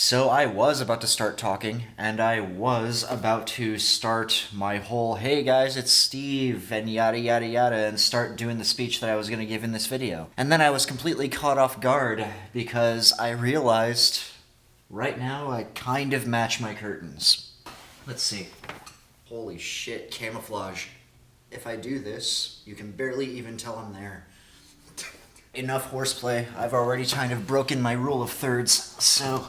So I was about to start talking, and I was about to start my whole, hey guys, it's Steve, and yada yada yada, and start doing the speech that I was going to give in this video. And then I was completely caught off guard because I realized right now I kind of match my curtains. Let's see. Holy shit, camouflage. If I do this, you can barely even tell I'm there. Enough horseplay. I've already kind of broken my rule of thirds, so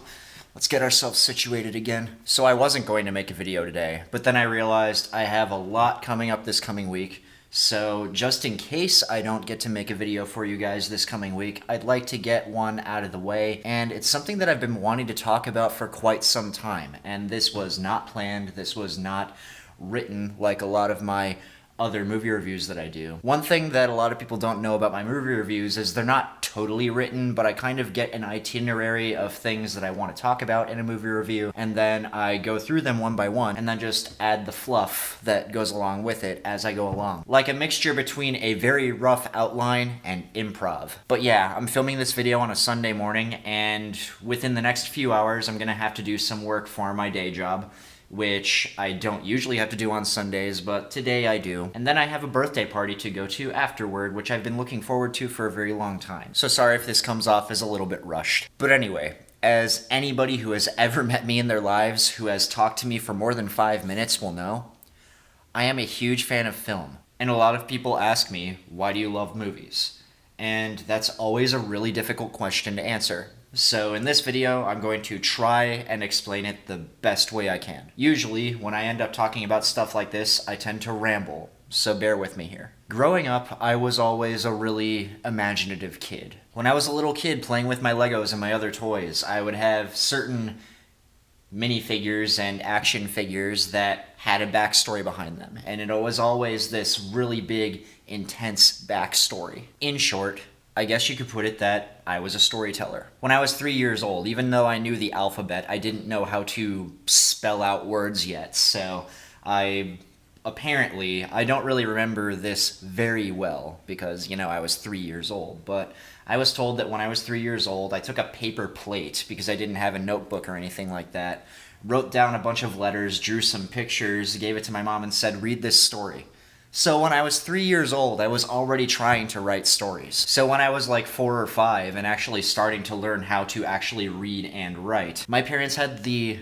let's get ourselves situated again. So I wasn't going to make a video today, but then I realized I have a lot coming up this coming week. So just in case I don't get to make a video for you guys this coming week, I'd like to get one out of the way. And it's something that I've been wanting to talk about for quite some time. And this was not planned. This was not written like a lot of my other movie reviews that I do. One thing that a lot of people don't know about my movie reviews is they're not totally written, but I kind of get an itinerary of things that I want to talk about in a movie review, and then I go through them one by one, and then just add the fluff that goes along with it as I go along. Like a mixture between a very rough outline and improv. But yeah, I'm filming this video on a Sunday morning, and within the next few hours, I'm gonna have to do some work for my day job, which I don't usually have to do on Sundays, but today I do. And then I have a birthday party to go to afterward, which I've been looking forward to for a very long time. So sorry if this comes off as a little bit rushed. But anyway, as anybody who has ever met me in their lives, who has talked to me for more than 5 minutes will know, I am a huge fan of film. And a lot of people ask me, why do you love movies? And that's always a really difficult question to answer. So in this video, I'm going to try and explain it the best way I can. Usually, when I end up talking about stuff like this, I tend to ramble, so bear with me here. Growing up, I was always a really imaginative kid. When I was a little kid playing with my Legos and my other toys, I would have certain minifigures and action figures that had a backstory behind them, and it was always this really big, intense backstory. In short, I guess you could put it that I was a storyteller. When I was 3 years old, even though I knew the alphabet, I didn't know how to spell out words yet, so I don't really remember this very well because, I was 3 years old, but I was told that when I was 3 years old, I took a paper plate because I didn't have a notebook or anything like that, wrote down a bunch of letters, drew some pictures, gave it to my mom and said, read this story. So when I was 3 years old, I was already trying to write stories. So when I was like 4 or 5 and actually starting to learn how to actually read and write, my parents had the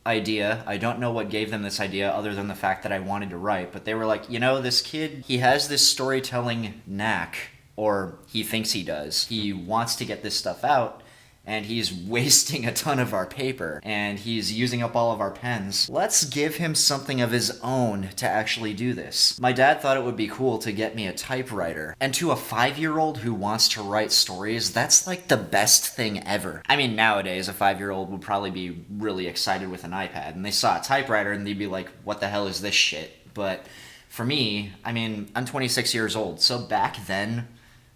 idea, I don't know what gave them this idea other than the fact that I wanted to write, but they were like, this kid, he has this storytelling knack, or he thinks he does. He wants to get this stuff out, and he's wasting a ton of our paper, and he's using up all of our pens. Let's give him something of his own to actually do this. My dad thought it would be cool to get me a typewriter, and to a 5-year-old who wants to write stories, that's like the best thing ever. I mean, nowadays, a 5-year-old would probably be really excited with an iPad, and they saw a typewriter and they'd be like, what the hell is this shit? But for me, I'm 26 years old, so back then,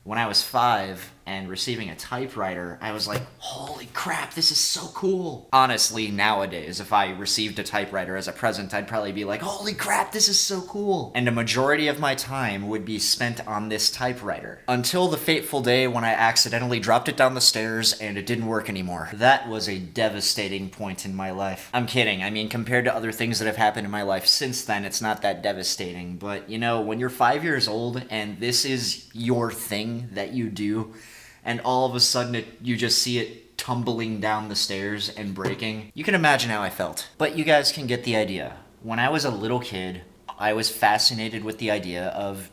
when I was 5 and receiving a typewriter, I was like, holy crap, this is so cool. Honestly, nowadays, if I received a typewriter as a present, I'd probably be like, holy crap, this is so cool. And a majority of my time would be spent on this typewriter. Until the fateful day when I accidentally dropped it down the stairs and it didn't work anymore. That was a devastating point in my life. I'm kidding. Compared to other things that have happened in my life since then, it's not that devastating. But, when you're 5 years old and this is your thing that you do, and all of a sudden you just see it tumbling down the stairs and breaking, you can imagine how I felt. But you guys can get the idea. When I was a little kid, I was fascinated with the idea of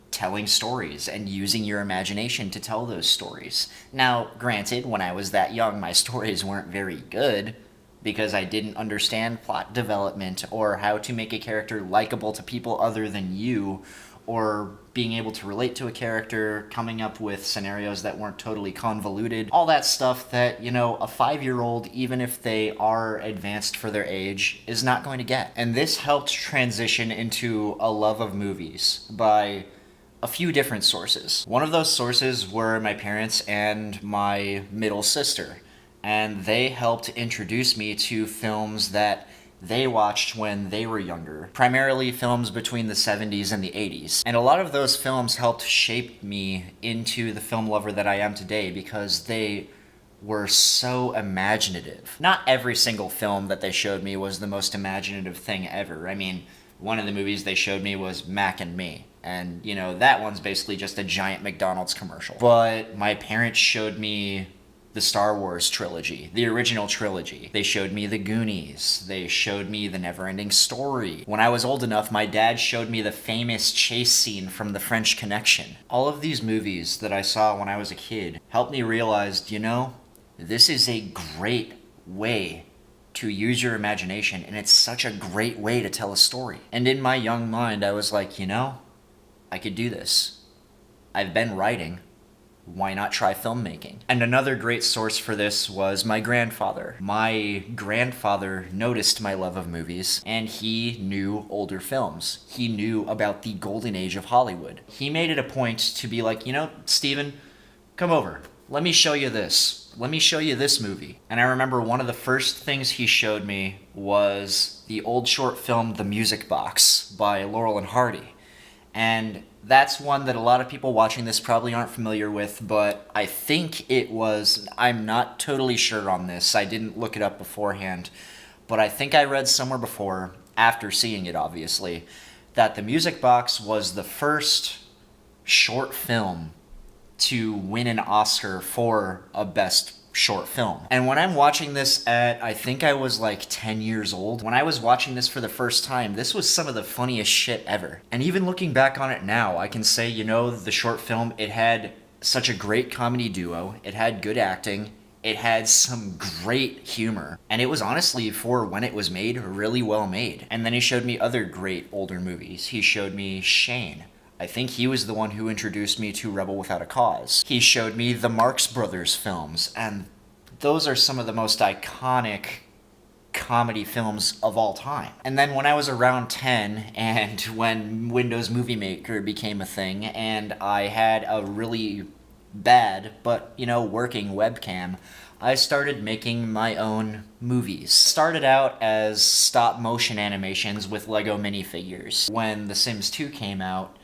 telling stories and using your imagination to tell those stories. Now, granted, when I was that young, my stories weren't very good because I didn't understand plot development or how to make a character likable to people other than you, or being able to relate to a character, coming up with scenarios that weren't totally convoluted, all that stuff that, a 5-year-old, even if they are advanced for their age, is not going to get. And this helped transition into a love of movies by a few different sources. One of those sources were my parents and my middle sister, and they helped introduce me to films that they watched when they were younger, primarily films between the 70s and the 80s. And a lot of those films helped shape me into the film lover that I am today because they were so imaginative. Not every single film that they showed me was the most imaginative thing ever. I mean, one of the movies they showed me was Mac and Me. And, you know, that one's basically just a giant McDonald's commercial. But my parents showed me the Star Wars trilogy, the original trilogy. They showed me the Goonies. They showed me the Neverending Story. When I was old enough, my dad showed me the famous chase scene from The French Connection. All of these movies that I saw when I was a kid helped me realize, you know, this is a great way to use your imagination, and it's such a great way to tell a story. And in my young mind, I was like, you know, I could do this. I've been writing. Why not try filmmaking? And another great source for this was my grandfather. My grandfather noticed my love of movies, and he knew older films. He knew about the golden age of Hollywood. He made it a point to be like, you know, Steven, come over. Let me show you this. Let me show you this movie. And I remember one of the first things he showed me was the old short film The Music Box by Laurel and Hardy. And that's one that a lot of people watching this probably aren't familiar with, but I think it was, I'm not totally sure on this, I didn't look it up beforehand, but I think I read somewhere before, after seeing it obviously, that The Music Box was the first short film to win an Oscar for a best short film. And when I'm watching this at, I think I was like 10 years old, when I was watching this for the first time, this was some of the funniest shit ever. And even looking back on it now, I can say, you know, the short film, it had such a great comedy duo, it had good acting, it had some great humor, and it was honestly, for when it was made, really well made. And then he showed me other great older movies. He showed me Shane. I think he was the one who introduced me to Rebel Without a Cause. He showed me the Marx Brothers films, and those are some of the most iconic comedy films of all time. And then when I was around 10, and when Windows Movie Maker became a thing, and I had a really bad, but, you know, working webcam, I started making my own movies. Started out as stop motion animations with Lego minifigures. When The Sims 2 came out,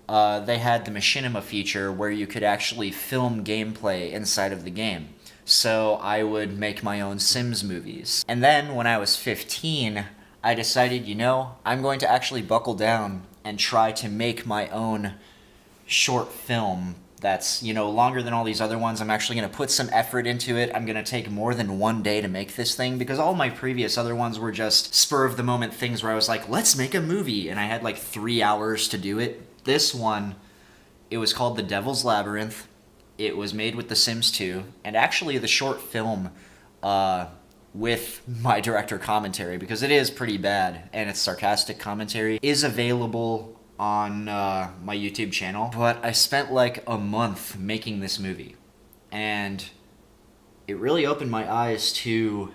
they had the Machinima feature where you could actually film gameplay inside of the game. So I would make my own Sims movies. And then when I was 15, I decided, you know, I'm going to actually buckle down and try to make my own short film that's, you know, longer than all these other ones. I'm actually going to put some effort into it. I'm going to take more than one day to make this thing, because all my previous other ones were just spur of the moment things where I was like, let's make a movie, and I had like 3 hours to do it. This one, it was called The Devil's Labyrinth. It was made with The Sims 2, and actually the short film with my director commentary, because it is pretty bad, and it's sarcastic commentary, is available on my YouTube channel. But I spent like a month making this movie, and it really opened my eyes to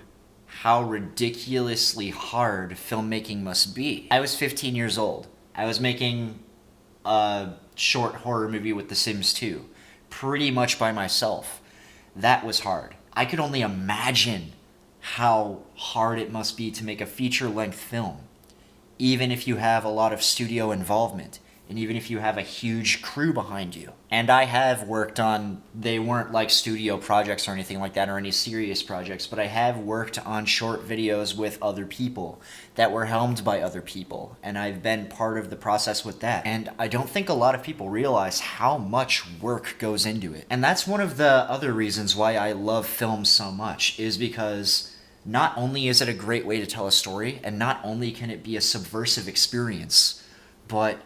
how ridiculously hard filmmaking must be. I was 15 years old. I was making a short horror movie with The Sims 2, pretty much by myself. That was hard. I could only imagine how hard it must be to make a feature-length film, even if you have a lot of studio involvement, and even if you have a huge crew behind you. And I have worked on, they weren't like studio projects or anything like that, or any serious projects, but I have worked on short videos with other people that were helmed by other people, and I've been part of the process with that. And I don't think a lot of people realize how much work goes into it. And that's one of the other reasons why I love film so much, is because not only is it a great way to tell a story, and not only can it be a subversive experience, but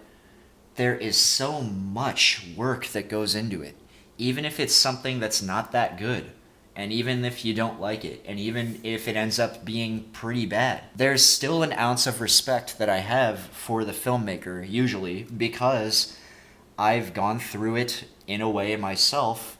there is so much work that goes into it. Even if it's something that's not that good, and even if you don't like it, and even if it ends up being pretty bad, there's still an ounce of respect that I have for the filmmaker, usually, because I've gone through it in a way myself,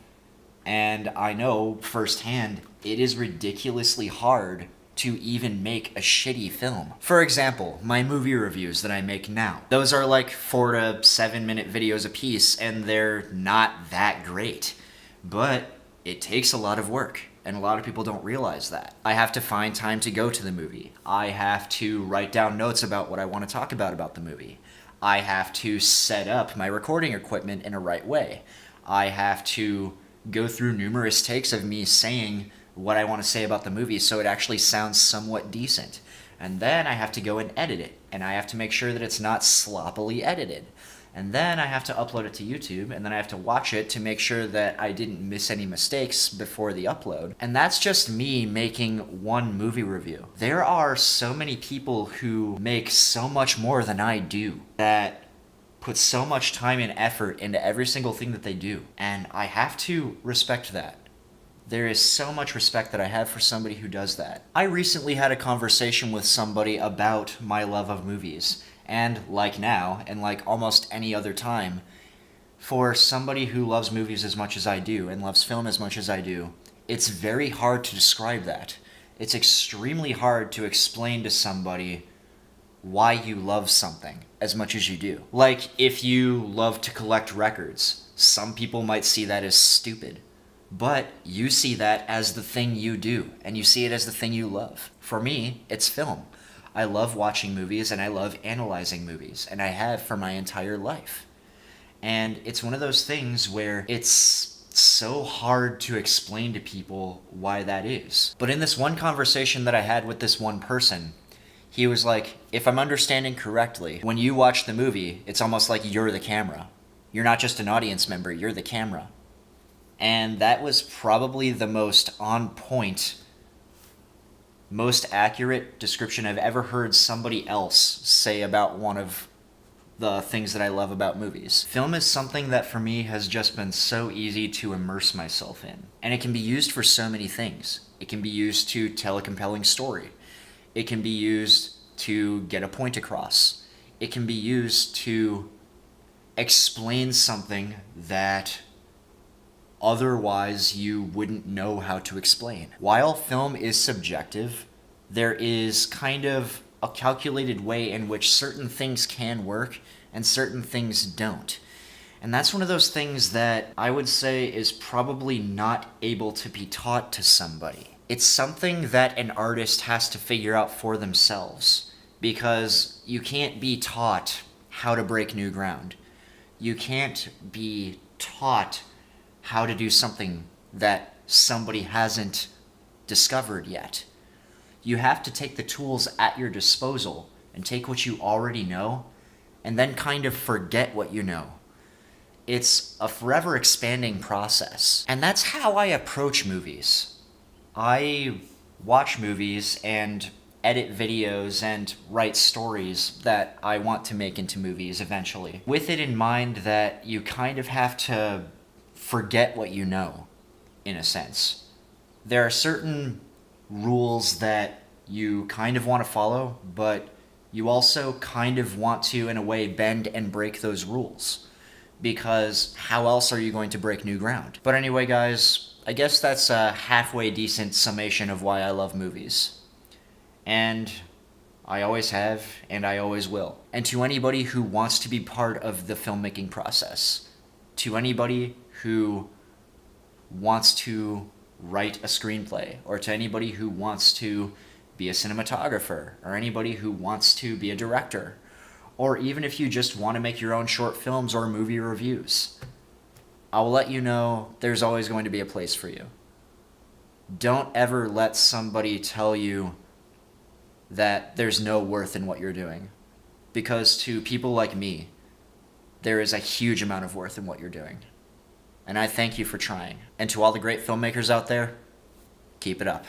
and I know firsthand it is ridiculously hard to even make a shitty film. For example, my movie reviews that I make now. Those are like 4 to 7 minute videos a piece, and they're not that great. But it takes a lot of work, and a lot of people don't realize that. I have to find time to go to the movie. I have to write down notes about what I want to talk about the movie. I have to set up my recording equipment in a right way. I have to go through numerous takes of me saying what I want to say about the movie so it actually sounds somewhat decent. And then I have to go and edit it, and I have to make sure that it's not sloppily edited. And then I have to upload it to YouTube, and then I have to watch it to make sure that I didn't miss any mistakes before the upload. And that's just me making one movie review. There are so many people who make so much more than I do that put so much time and effort into every single thing that they do. And I have to respect that. There is so much respect that I have for somebody who does that. I recently had a conversation with somebody about my love of movies. And like now, and like almost any other time, for somebody who loves movies as much as I do and loves film as much as I do, it's very hard to describe that. It's extremely hard to explain to somebody why you love something as much as you do. Like, if you love to collect records, some people might see that as stupid. But you see that as the thing you do, and you see it as the thing you love. For me, it's film. I love watching movies and I love analyzing movies, and I have for my entire life. And it's one of those things where it's so hard to explain to people why that is. But in this one conversation that I had with this one person, he was like, if I'm understanding correctly, when you watch the movie, it's almost like you're the camera. You're not just an audience member, you're the camera. And that was probably the most on point, most accurate description I've ever heard somebody else say about one of the things that I love about movies. Film is something that for me has just been so easy to immerse myself in. And it can be used for so many things. It can be used to tell a compelling story. It can be used to get a point across. It can be used to explain something that otherwise you wouldn't know how to explain. While film is subjective, there is kind of a calculated way in which certain things can work and certain things don't. And that's one of those things that I would say is probably not able to be taught to somebody. It's something that an artist has to figure out for themselves, because you can't be taught how to break new ground. You can't be taught how to do something that somebody hasn't discovered yet. You have to take the tools at your disposal and take what you already know and then kind of forget what you know. It's a forever expanding process. And that's how I approach movies. I watch movies and edit videos and write stories that I want to make into movies eventually, with it in mind that you kind of have to forget what you know, in a sense. There are certain rules that you kind of want to follow, but you also kind of want to, in a way, bend and break those rules, because how else are you going to break new ground? But anyway, guys, I guess that's a halfway decent summation of why I love movies. And I always have, and I always will. And to anybody who wants to be part of the filmmaking process, to anybody who wants to write a screenplay, or to anybody who wants to be a cinematographer, or anybody who wants to be a director, or even if you just want to make your own short films or movie reviews, I will let you know there's always going to be a place for you. Don't ever let somebody tell you that there's no worth in what you're doing, because to people like me, there is a huge amount of worth in what you're doing. And I thank you for trying. And to all the great filmmakers out there, keep it up.